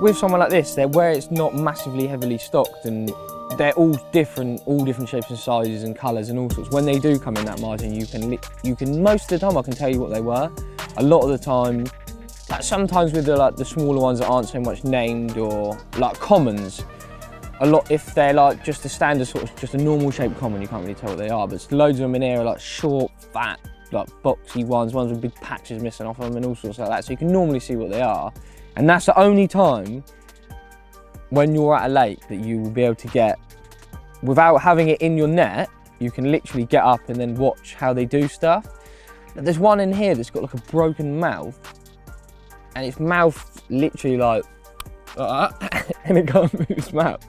with someone like this, where it's not massively heavily stocked and they're all different shapes and sizes and colours and all sorts. When they do come in that margin, you can most of the time I can tell you what they were. A lot of the time, like sometimes with the smaller ones that aren't so much named or like commons, a lot if they're like just a standard sort of just a normal shaped common, you can't really tell what they are. But loads of them in here are like short, fat, like boxy ones with big patches missing off them and all sorts like that. So you can normally see what they are, and that's the only time when you're at a lake that you will be able to get, without having it in your net, you can literally get up and then watch how they do stuff. But there's one in here that's got like a broken mouth, and its mouth literally like and it can't move its mouth.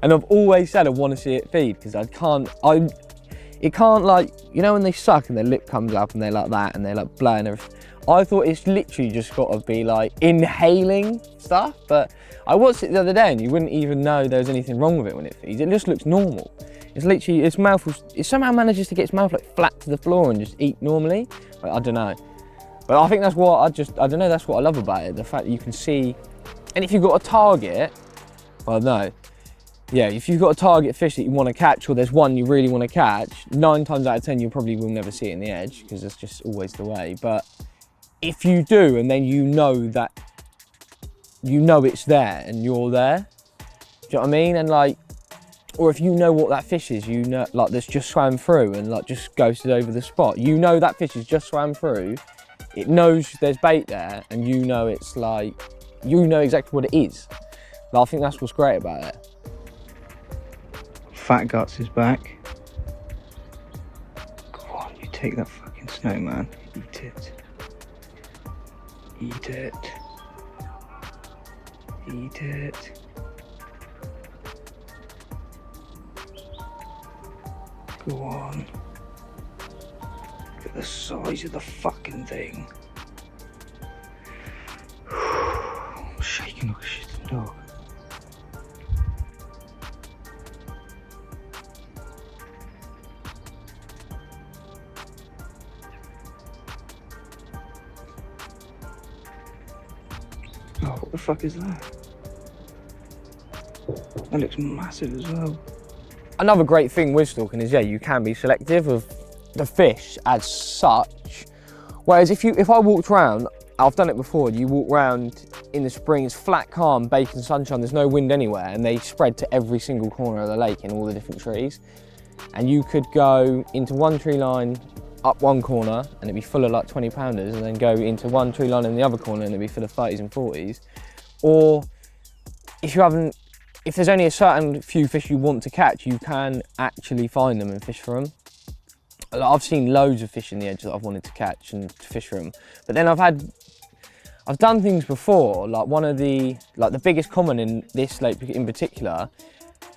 And I've always said I want to see it feed because it can't, like, you know when they suck and their lip comes up and they're like that and they're like blowing everything. I thought it's literally just got to be like inhaling stuff, but I watched it the other day and you wouldn't even know there's anything wrong with it when it feeds. It just looks normal. It's literally, its mouth it somehow manages to get its mouth like flat to the floor and just eat normally. Like, I don't know. But I think that's what I don't know, that's what I love about it. The fact that you can see, and if you've got a target, well no. Yeah, if you've got a target fish that you want to catch, or there's one you really want to catch, 9 times out of 10 you probably will never see it in the edge because that's just always the way. But if you do, and then you know it's there and you're there, do you know what I mean? And like, or if you know what that fish is, you know, like that's just swam through and like just ghosted over the spot, you know that fish has just swam through, it knows there's bait there, and you know it's like, you know exactly what it is. Like, I think that's what's great about it. Fat Guts is back. Go on, you take that fucking snowman. Eat it. Eat it. Eat it. Go on. Look at the size of the fucking thing. I'm shaking like a shitting dog. Oh, what the fuck is that? That looks massive as well. Another great thing with stalking is, yeah, you can be selective of the fish as such. Whereas if I walked around, I've done it before, you walk around in the spring, it's flat, calm, bacon sunshine, there's no wind anywhere, and they spread to every single corner of the lake in all the different trees. And you could go into one tree line, up one corner, and it'd be full of like 20 pounders, and then go into one tree line in the other corner and it'd be full of 30s and 40s. Or if there's only a certain few fish you want to catch, you can actually find them and fish for them. Like, I've seen loads of fish in the edge that I've wanted to catch and to fish for them. But then I've done things before, like the biggest common in this lake in particular,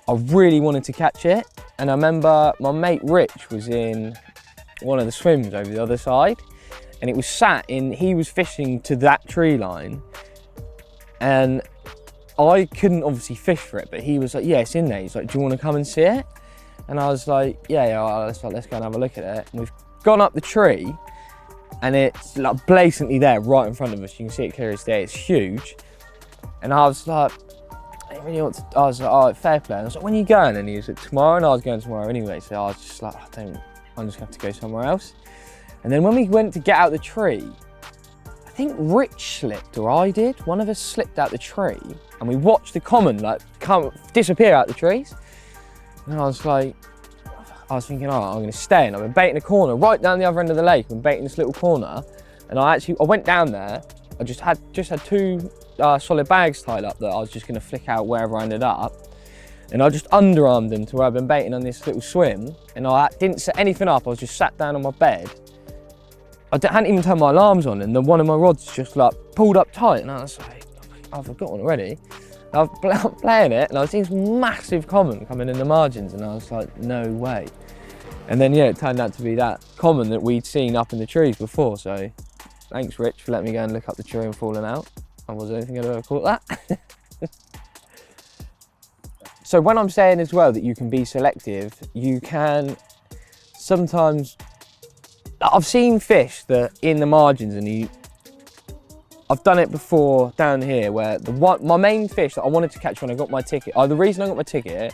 I really wanted to catch it. And I remember my mate Rich was in one of the swims over the other side, and it was he was fishing to that tree line, and I couldn't obviously fish for it, but he was like, yeah, it's in there. He's like, do you want to come and see it? And I was like, yeah, let's go and have a look at it. And we've gone up the tree, and it's like blatantly there right in front of us. You can see it clear as day, it's huge. And I was like, I didn't really want to, I was like, oh, fair play. And I was like, when are you going? And he was like, tomorrow, and I was going tomorrow anyway. So I was just like, I'm just gonna have to go somewhere else. And then when we went to get out the tree, I think Rich slipped, or I did. One of us slipped out the tree, and we watched the common like disappear out the trees. And I was thinking, oh, I'm gonna stay. And I've been baiting a corner right down the other end of the lake. I've been baiting this little corner, and I went down there. I just had 2 solid bags tied up that I was just gonna flick out wherever I ended up. And I just underarmed them to where I've been baiting on this little swim, and I didn't set anything up. I was just sat down on my bed. I hadn't even turned my alarms on, and then one of my rods just like pulled up tight, and I was like, I've got one already. I was playing it, and I was seeing this massive common coming in the margins, and I was like, no way. And then yeah, it turned out to be that common that we'd seen up in the trees before. So thanks, Rich, for letting me go and look up the tree and falling out. I wasn't anything I'd ever caught that. So when I'm saying as well that you can be selective, you can sometimes, I've seen fish that in the margins, and I've done it before down here where my main fish that I wanted to catch when I got my ticket, the reason I got my ticket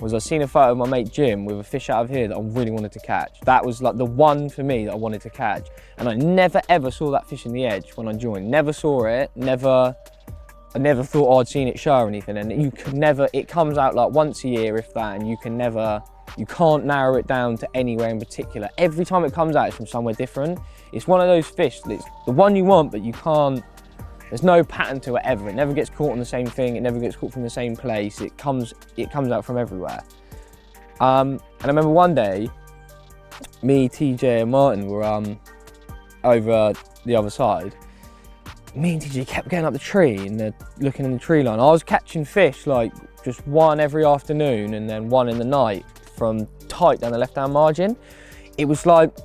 was I seen a photo of my mate Jim with a fish out of here that I really wanted to catch. That was like the one for me that I wanted to catch. And I never ever saw that fish in the edge when I joined. Never saw it, I never thought I'd seen it show or anything. And you could never, it comes out like once a year if that, and you can't narrow it down to anywhere in particular. Every time it comes out, it's from somewhere different. It's one of those fish that's the one you want, but you can't, there's no pattern to it ever. It never gets caught on the same thing. It never gets caught from the same place. It comes out from everywhere. And I remember one day, me, TJ and Martin were over the other side. Me and TJ kept going up the tree and looking in the tree line. I was catching fish like just one every afternoon and then one in the night from tight down the left-hand margin. It was like,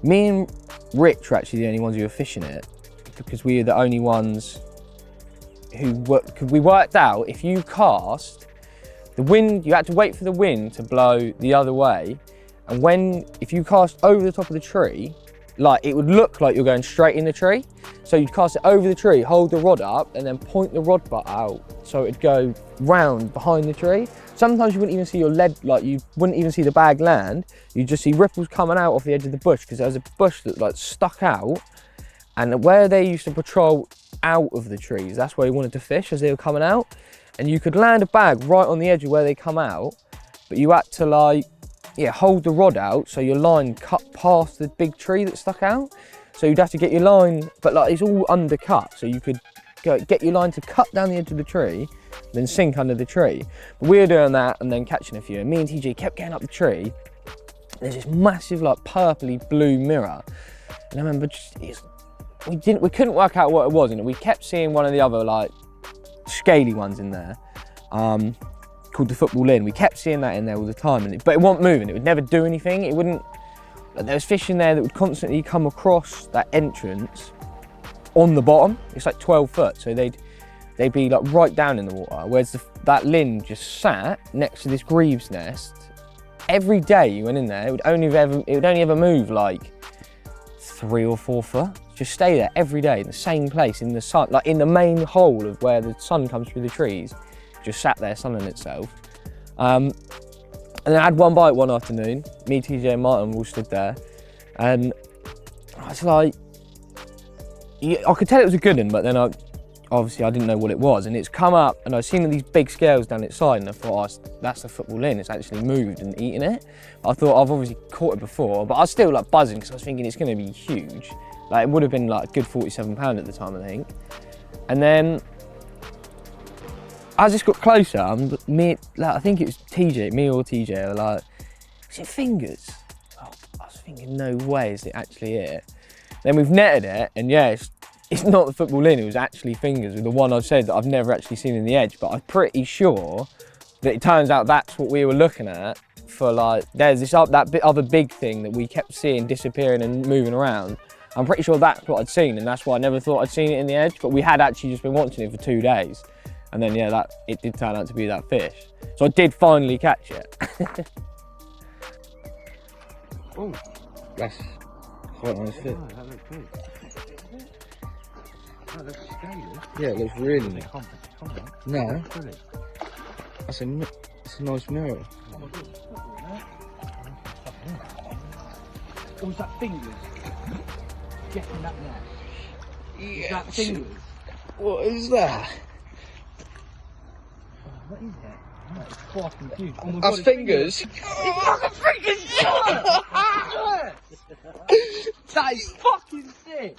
me and Rich were actually the only ones who were fishing it because we were the only ones who were, because we worked out if you cast, the wind, you had to wait for the wind to blow the other way. And if you cast over the top of the tree, like it would look like you're going straight in the tree. So you'd cast it over the tree, hold the rod up and then point the rod butt out so it'd go round behind the tree. Sometimes you wouldn't even see your lead, like you wouldn't even see the bag land. You'd just see ripples coming out off the edge of the bush because there was a bush that like stuck out, and where they used to patrol out of the trees, that's where you wanted to fish as they were coming out. And you could land a bag right on the edge of where they come out, but you had to like, yeah, hold the rod out so your line cut past the big tree that stuck out. So you'd have to get your line, but like it's all undercut, so you could get your line to cut down the edge of the tree, then sink under the tree. But we were doing that and then catching a few, and me and TJ kept getting up the tree. There's this massive like purpley blue mirror, and I remember we couldn't work out what it was, and we kept seeing one of the other like scaly ones in there, called the football lin. We kept seeing that in there all the time, but it wasn't moving. It would never do anything. It wouldn't. Like, there was fish in there that would constantly come across that entrance on the bottom. It's like 12 foot, so they'd be like right down in the water, whereas that lin just sat next to this greaves nest. Every day you went in there, it would only ever move like 3 or 4 foot. Just stay there every day in the same place in the sun, like in the main hole of where the sun comes through the trees. Just sat there sunning itself. And I had one bite one afternoon. Me, TJ and Martin all stood there, and I was like, I could tell it was a good one, but then obviously I didn't know what it was, and it's come up and I've seen these big scales down its side, and I thought, oh, that's the football lin. It's actually moved and eaten it. I thought I've obviously caught it before, but I was still like buzzing because I was thinking it's going to be huge. Like it would have been like a good 47 pound at the time, I think. And then as this got closer, I think it was TJ, me or TJ, were like, is it fingers? Oh, I was thinking, no way is it actually it. Then we've netted it, and yeah, it's not the football lin, it was actually fingers with the one I've said that I've never actually seen in the edge, but I'm pretty sure that it turns out that's what we were looking at for like, there's this other big thing that we kept seeing disappearing and moving around. I'm pretty sure that's what I'd seen, and that's why I never thought I'd seen it in the edge, but we had actually just been watching it for 2 days. And then yeah, it did turn out to be that fish. So I did finally catch it. Oh, that's quite a nice fish. Oh, that looks good. That looks scary. Yeah, it looks really nice. No, Really? it's a nice mirror. Or was that fingers? Getting that now. Is that fingers? What is that? What is that? That is fucking huge. Oh my That's God, fingers. That is fucking sick.